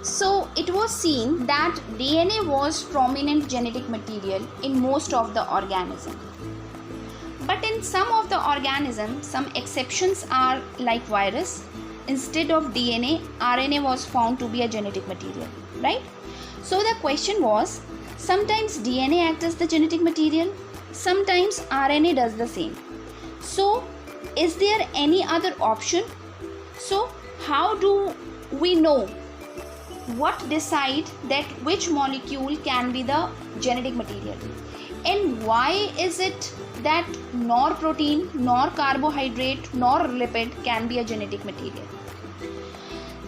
So it was seen that DNA was prominent genetic material in most of the organisms. But in some of the organisms, some exceptions are like virus. Instead of DNA, RNA was found to be a genetic material, right? So the question was, sometimes DNA acts as the genetic material, sometimes RNA does the same. So is there any other option? So how do we know what decide that which molecule can be the genetic material? And why is it that nor protein, nor carbohydrate, nor lipid can be a genetic material?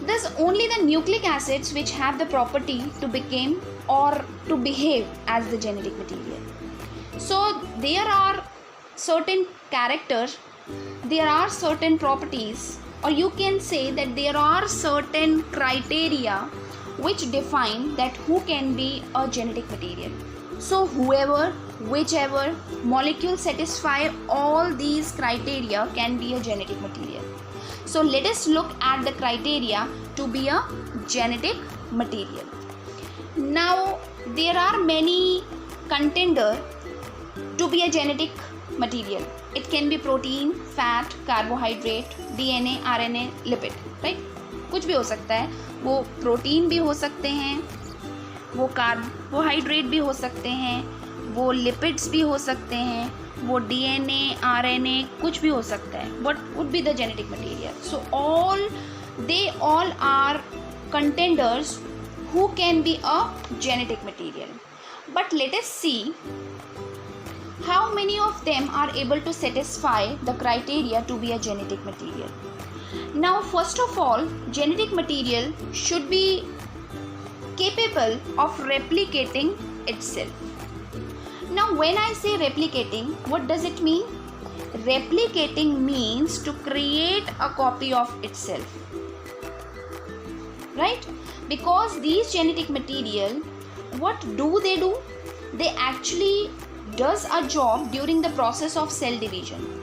Thus only the nucleic acids which have the property to become or to behave as the genetic material. So there are certain characters, there are certain properties, or you can say that there are certain criteria which define that who can be a genetic material. So whoever, whichever molecule satisfy all these criteria can be a genetic material. So let us look at the criteria to be a genetic material. Now there are many contenders to be a genetic material. It can be protein, fat, carbohydrate, DNA, RNA, lipid, right? कुछ भी हो सकता है. वो protein भी हो सकते हैं, वो कार्बोहाइड्रेट भी हो सकते हैं, वो लिपिड्स भी हो सकते हैं, वो DNA, RNA कुछ भी हो सकता है. What would be the genetic material? So they all are contenders who can be a genetic material. But let us see how many of them are able to satisfy the criteria to be a genetic material. Now first of all, genetic material should be capable of replicating itself. Now when I say replicating, what does it mean? Replicating means to create a copy of itself, right? Because these genetic material, what do? They actually does a job during the process of cell division.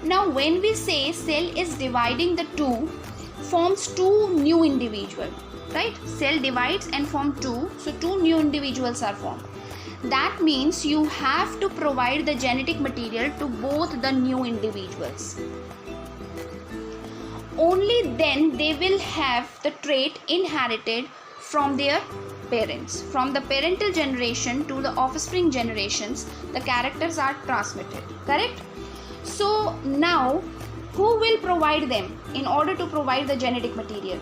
Now when we say cell is dividing the two, forms two new individual, right? Cell divides and form two, so two new individuals are formed. That means you have to provide the genetic material to both the new individuals. Only then they will have the trait inherited from their parents. From the parental generation to the offspring generations, the characters are transmitted, correct? So now who will provide them in order to provide the genetic material?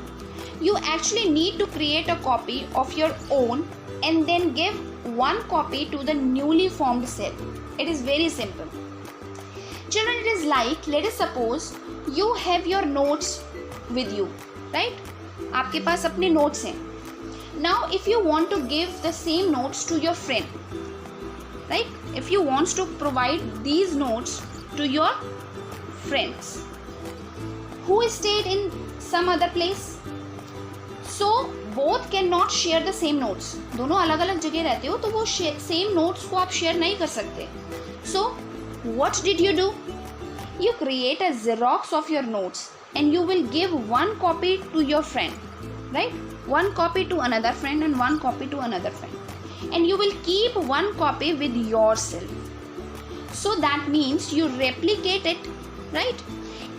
You actually need to create a copy of your own and then give one copy to the newly formed cell. It is very simple. Children, it is like, let us suppose you have your notes with you, right? आपके पास अपने notes हैं. Now if you want to give the same notes to your friend, right? If you want to provide these notes to your friends who stayed in some other place, so both cannot share the same notes. दोनों अलग अलग जगह रहते हो तो वो same notes को आप share नहीं कर सकते. So what did you do? You create a Xerox of your notes and you will give one copy to your friend, right? One copy to another friend and one copy to another friend, and you will keep one copy with yourself. So that means you replicate it, right?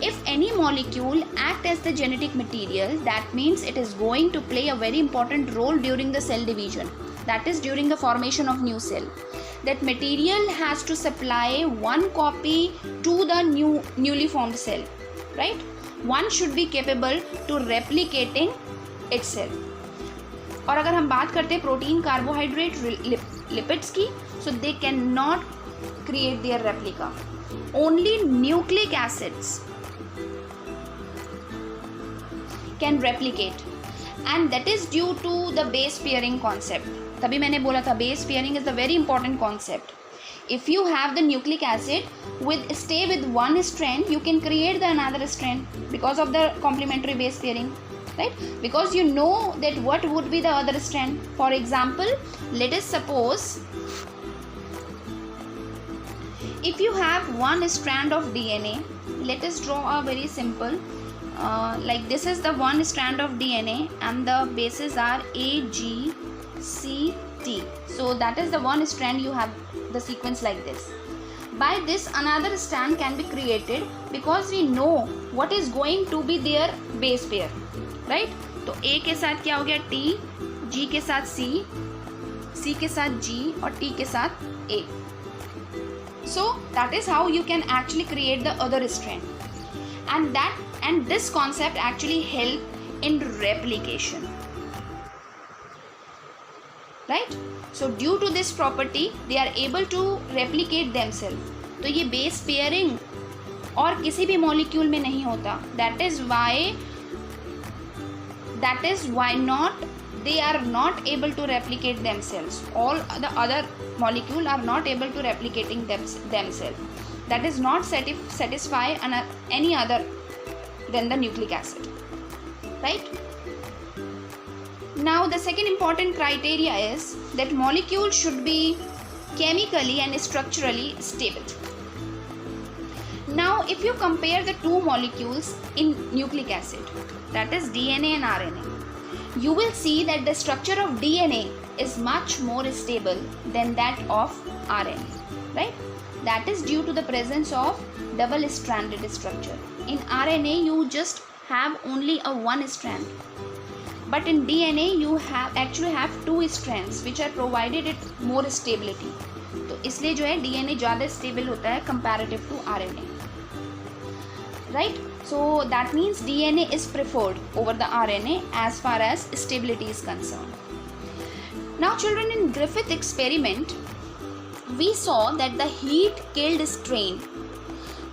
If any molecule act as the genetic material, that means it is going to play a very important role during the cell division, that is during the formation of new cell. That material has to supply one copy to the newly formed cell, right? One should be capable to replicating itself. और अगर हम बात करते हैं protein, carbohydrate, lipids की, so they cannot create their replica. Only nucleic acids can replicate, and that is due to the base pairing concept. तभी मैंने बोला था base pairing is the very important concept. If you have the nucleic acid stay with one strand, you can create the another strand because of the complementary base pairing, right? Because you know that what would be the other strand. For example, let us suppose if you have one strand of DNA, let us draw a very simple like this is the one strand of DNA and the bases are A, G, C, T. So that is the one strand, you have the sequence like this. By this another strand can be created because we know what is going to be their base pair, right? तो A के साथ क्या हो गया T, G के साथ C, C के साथ G और T के साथ A. So that is how you can actually create the other strand, and this concept actually help in replication, right? So due to this property they are able to replicate themselves. तो ये base pairing और किसी भी molecule में नहीं होता. That is why not they are not able to replicate themselves. All the other molecule are not able to replicating themselves. That is not satisfy any other than the nucleic acid, right? Now the second important criteria is that molecule should be chemically and structurally stable. Now if you compare the two molecules in nucleic acid, that is DNA and RNA, you will see that the structure of DNA is much more stable than that of RNA, right? That is due to the presence of double stranded structure. In RNA you just have only a one strand, but in DNA you actually have two strands which are provided it more stability. तो इसलिए जो है DNA ज़्यादा stable होता है comparative to RNA, right? So that means DNA is preferred over the RNA as far as stability is concerned. Now children, in Griffith experiment we saw that the heat killed strain,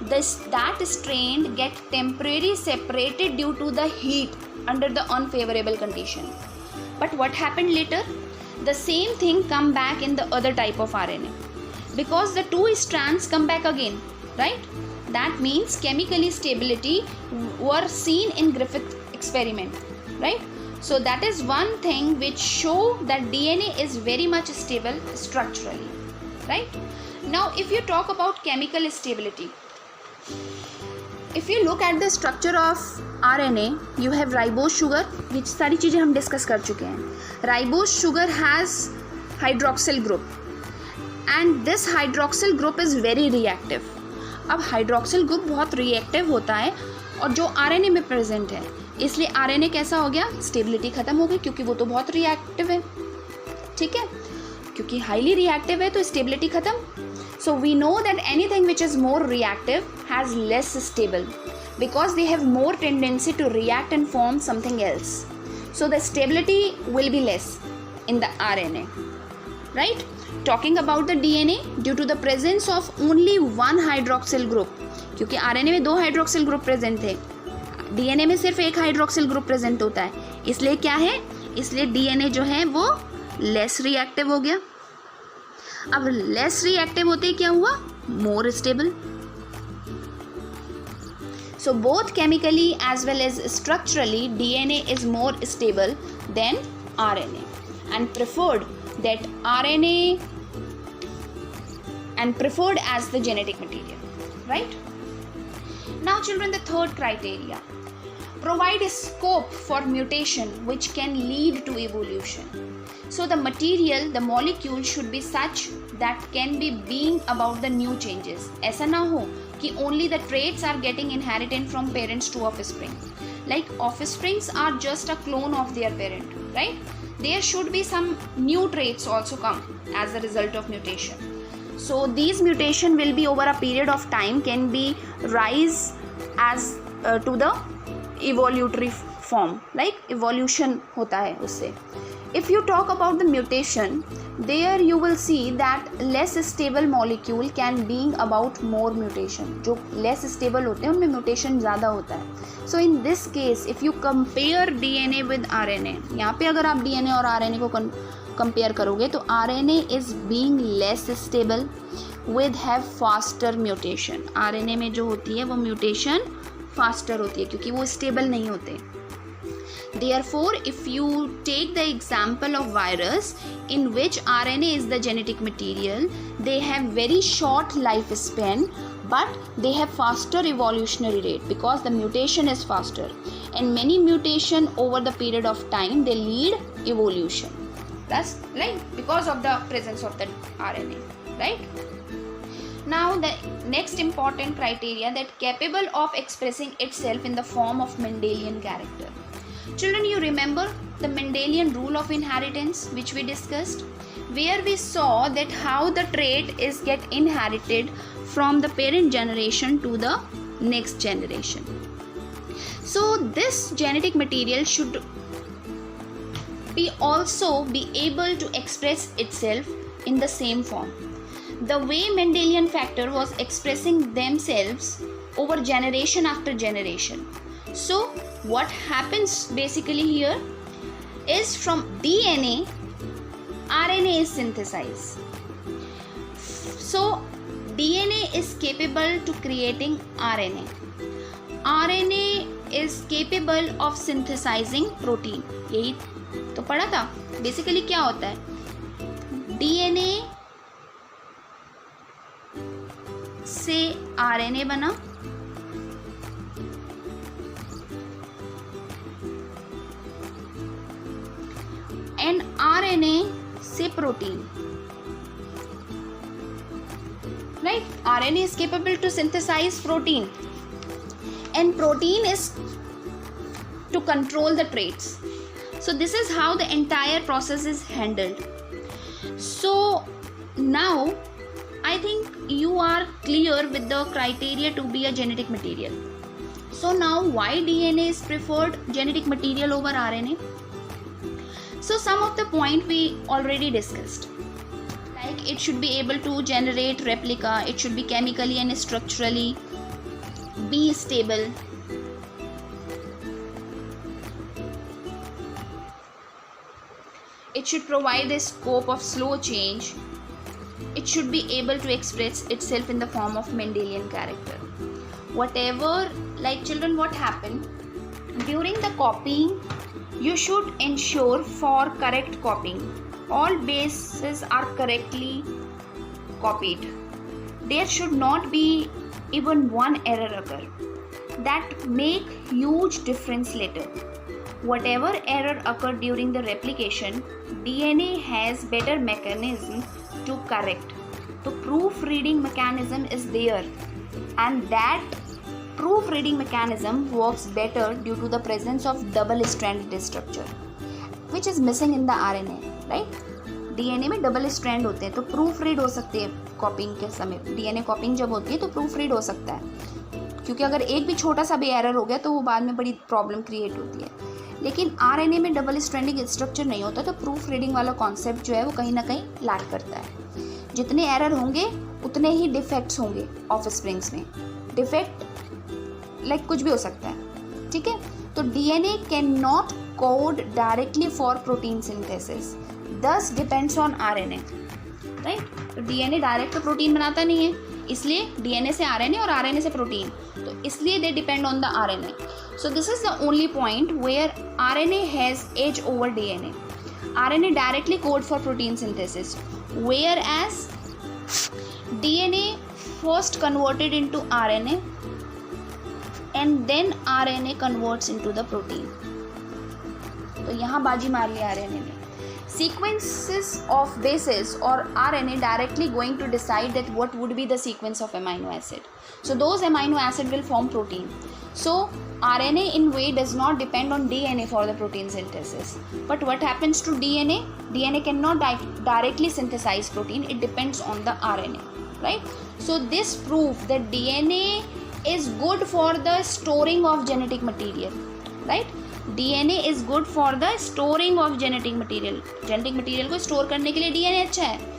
that strain get temporarily separated due to the heat under the unfavorable condition. But what happened later? The same thing come back in the other type of RNA because the two strands come back again, right? That means chemically stability were seen in Griffith experiment, right? So that is one thing which show that DNA is very much stable structurally, right? Now if you talk about chemical stability, if you look at the structure of RNA, you have ribose sugar, which सारी चीज़ें हम discuss कर चुके हैं. Ribose sugar has hydroxyl group and this hydroxyl group is very reactive. अब hydroxyl group बहुत reactive होता है और जो आरएनए में प्रेजेंट है, इसलिए आरएनए कैसा हो गया, स्टेबिलिटी खत्म हो गई क्योंकि वो तो बहुत रिएक्टिव है, ठीक है, क्योंकि हाईली रिएक्टिव है तो स्टेबिलिटी खत्म. So we know that anything which is more reactive has less stable because they have more tendency to react and form something else. So the stability will be less in the RNA, right? Talking about the DNA, due to the presence of only one hydroxyl group, क्योंकि RNA में दो hydroxyl group present थे, DNA में सिर्फ एक hydroxyl group present होता है, इसलिए क्या है, इसलिए DNA जो है वो लेस रिएक्टिव हो गया. अब लेस रिएक्टिव होते ही क्या हुआ, more stable. So both chemically as well as structurally DNA is more stable than RNA and preferred as the genetic material, right? Now children, the third criteria, provide a scope for mutation which can lead to evolution. So the material, the molecule should be such that can be being about the new changes. ऐसा ना हो कि only the traits are getting inherited from parents to offspring. Like offsprings are just a clone of their parent, right? There should be some new traits also come as a result of mutation. So these mutation will be over a period of time, can be rise as to the evolutionary form, like evolution होता है उससे. If you talk about the mutation, there you will see that less stable molecule can bring about more mutation. जो less stable होते हैं उनमें mutation ज़्यादा होता है. So in this case, if you compare DNA with RNA, यहाँ पे अगर आप DNA और RNA को compare करोगे तो RNA is being less stable with have faster mutation. RNA में जो होती है वो mutation faster होती है क्योंकि वो stable नहीं होते. Therefore, if you take the example of virus in which RNA is the genetic material, they have very short lifespan but they have faster evolutionary rate because the mutation is faster, and many mutation over the period of time they lead evolution. That's right, because of the presence of the RNA, right? Now the next important criteria, that capable of expressing itself in the form of Mendelian character. Children, you remember the Mendelian rule of inheritance which we discussed, where we saw that how the trait is get inherited from the parent generation to the next generation. So this genetic material should be also be able to express itself in the same form. The way Mendelian factor was expressing themselves over generation after generation. So what happens basically here is from DNA, RNA is synthesized. So DNA is capable to creating RNA. RNA is capable of synthesizing protein. यही तो पढ़ा था. Basically क्या होता है, DNA से RNA बना, and RNA से protein, right? RNA is capable to synthesize protein, and protein is to control the traits. So this is how the entire process is handled. So now I think you are clear with the criteria to be a genetic material. So now why DNA is preferred genetic material over RNA? So some of the point we already discussed, like it should be able to generate replica, it should be chemically and structurally be stable, it should provide a scope of slow change, it should be able to express itself in the form of Mendelian character. Whatever, like children, what happened during the copying, you should ensure for correct copying. All bases are correctly copied. There should not be even one error occur that make huge difference later. Whatever error occurred during the replication, DNA has better mechanism to correct. The proofreading mechanism is there, and that proofreading mechanism works better due to the presence of double-stranded structure, which is missing in the RNA, right? DNA में double strand होते हैं तो proof read हो सकती है कॉपिंग के समय. DNA कॉपिंग जब होती है तो प्रूफ रीड हो सकता है, क्योंकि अगर एक भी छोटा सा भी एरर हो गया तो वो बाद में बड़ी प्रॉब्लम क्रिएट होती है. लेकिन RNA में डबल स्ट्रैंडिंग स्ट्रक्चर नहीं होता, तो प्रूफ रीडिंग वाला कॉन्सेप्ट जो है वो कहीं ना कहीं लैक करता है. जितने एरर होंगे उतने ही डिफेक्ट्स होंगे ऑफ स्प्रिंग्स में. डिफेक्ट लाइक कुछ भी हो सकता है, ठीक है. तो DNA can not code directly for protein synthesis, दस डिपेंड्स ऑन RNA, राइट. तो DNA डायरेक्ट तो प्रोटीन बनाता नहीं है, इसलिए DNA से RNA और RNA से प्रोटीन, तो इसलिए they depend on the RNA. So this is the only point where RNA has edge over DNA. RNA directly code for protein synthesis, whereas DNA first converted into RNA and then RNA converts into the protein. तो यहाँ बाजी मार लिया RNA ने. Sequences of bases or RNA directly going to decide that what would be the sequence of amino acid. So those amino acid will form protein. So RNA in way does not depend on DNA for the protein synthesis. But what happens to DNA? DNA cannot directly synthesize protein. It depends on the RNA, right? So this proves that DNA is good for the storing of genetic material, right? DNA is good for the storing of genetic material. Genetic material को store करने के लिए DNA अच्छा है.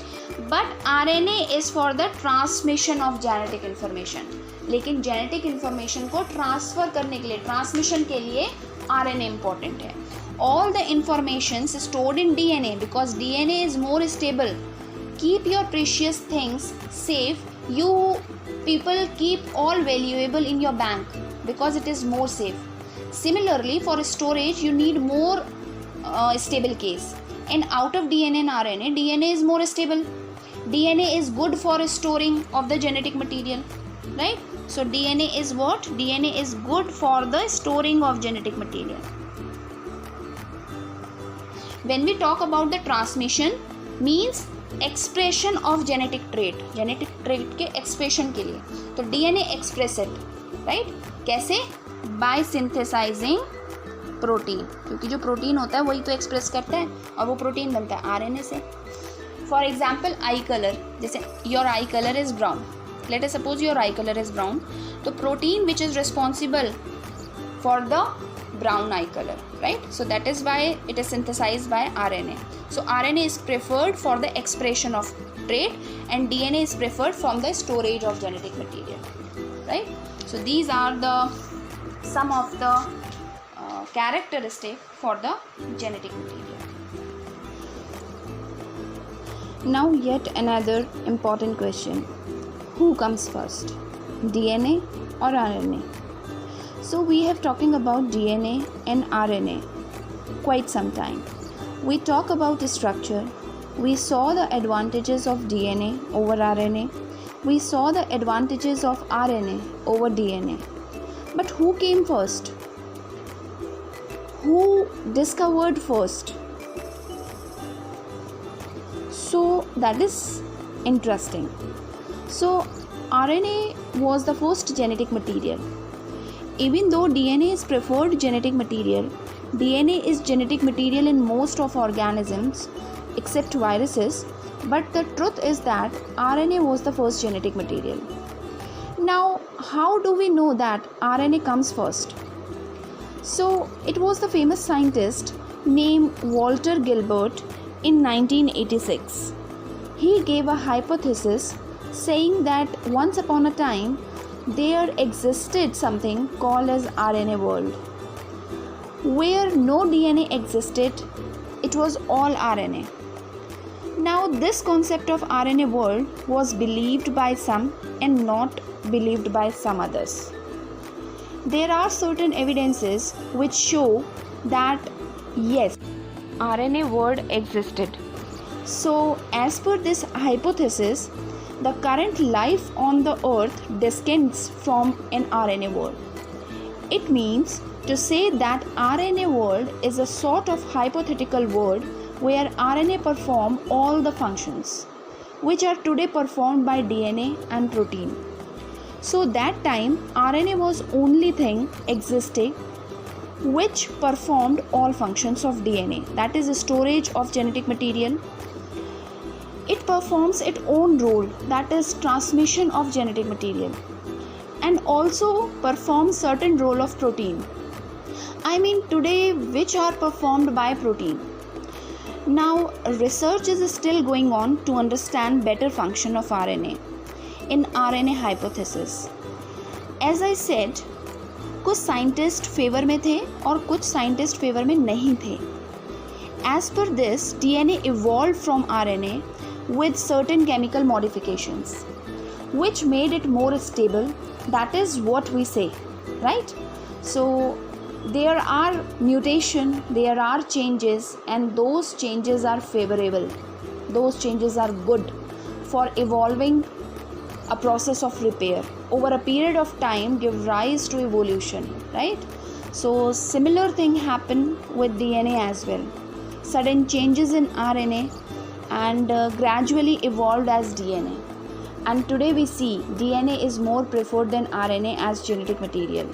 But RNA is for the transmission of genetic information. लेकिन genetic information को transfer करने के लिए, transmission के लिए RNA important है. All the informations stored in DNA because DNA is more stable. Keep your precious things safe. You people keep all valuable in your bank because it is more safe. Similarly, for storage, you need more stable case. And out of DNA and RNA, DNA is more stable. DNA is good for storing of the genetic material. right? So DNA is what? DNA is good for the storing of genetic material. When we talk about the transmission, means expression of genetic trait के expression के लिए, तो DNA express it, right? कैसे? By synthesizing protein, क्योंकि जो protein होता है वही तो एक्सप्रेस करता है और वो प्रोटीन बनता है आरएनए से. फॉर एग्जाम्पल आई कलर, जैसे your eye colour is brown, let us suppose your eye colour is brown, तो protein which is responsible for the brown eye color, right? So that is why it is synthesized by RNA. So RNA is preferred for the expression of trait and DNA is preferred from the storage of genetic material, right? So these are the some of the characteristic for the genetic material. Now yet another important question: who comes first, DNA or RNA? So we have talking about DNA and RNA quite some time. We talk about the structure. We saw the advantages of DNA over RNA. We saw the advantages of RNA over DNA. But who came first? Who discovered first? So that is interesting. So RNA was the first genetic material. Even though DNA is preferred genetic material, DNA is genetic material in most of organisms except viruses, but the truth is that RNA was the first genetic material. Now, how do we know that RNA comes first? So, it was the famous scientist named Walter Gilbert in 1986. He gave a hypothesis saying that once upon a time, there existed something called as RNA world, where no DNA existed, it was all RNA. Now this concept of RNA world was believed by some and not believed by some others. There are certain evidences which show that yes, RNA world existed. So as per this hypothesis, the current life on the earth descends from an RNA world. It means to say that RNA world is a sort of hypothetical world where RNA perform all the functions which are today performed by DNA and protein. So that time RNA was only thing existing which performed all functions of DNA, that is storage of genetic material. It performs its own role, that is transmission of genetic material, and also performs certain role of protein. I mean today which are performed by protein. Now research is still going on to understand better function of RNA in RNA hypothesis. As I said, कुछ scientist favour में थे और कुछ scientist favour में नहीं थे. As per this, DNA evolved from RNA with certain chemical modifications which made it more stable, that is what we say, right? So there are mutation, there are changes, and those changes are favorable, those changes are good for evolving a process of repair over a period of time, give rise to evolution, right? So similar thing happened with DNA as well. Sudden changes in RNA and gradually evolved as DNA, and today we see DNA is more preferred than RNA as genetic material.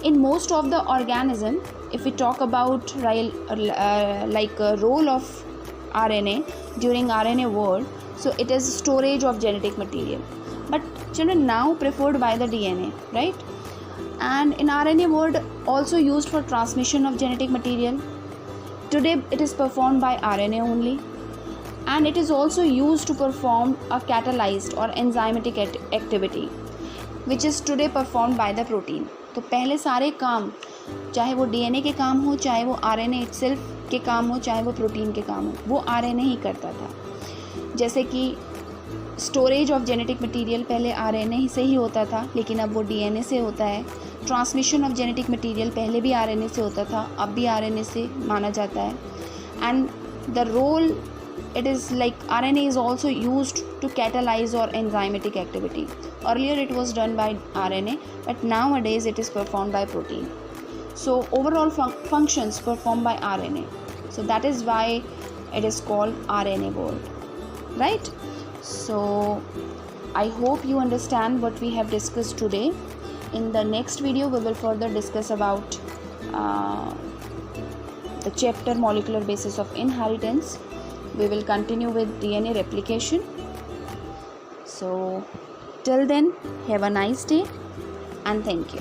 In most of the organism, if we talk about like a role of RNA during RNA world, so it is storage of genetic material, but children now preferred by the DNA, right? And in RNA world also used for transmission of genetic material. Today it is performed by RNA only. And it is also used to perform a catalyzed or enzymatic activity which is today performed by the protein. तो पहले सारे काम, चाहे वो DNA के काम हो, चाहे वो RNA itself के काम हो, चाहे वो प्रोटीन के काम हो, वो RNA ही करता था. जैसे कि स्टोरेज ऑफ जेनेटिक मटेरियल पहले RNA से ही होता था, लेकिन अब वो DNA से होता है. ट्रांसमिशन ऑफ जेनेटिक मटेरियल पहले भी RNA से होता था, अब भी RNA से माना जाता है. And the role, it is like RNA is also used to catalyze or enzymatic activity, Earlier it was done by RNA, but nowadays it is performed by protein. So overall functions performed by RNA. So that is why it is called RNA world, right? So I hope you understand what we have discussed today. In the next video we will further discuss about the chapter molecular basis of inheritance. We will continue with DNA replication. So till then, have a nice day and thank you.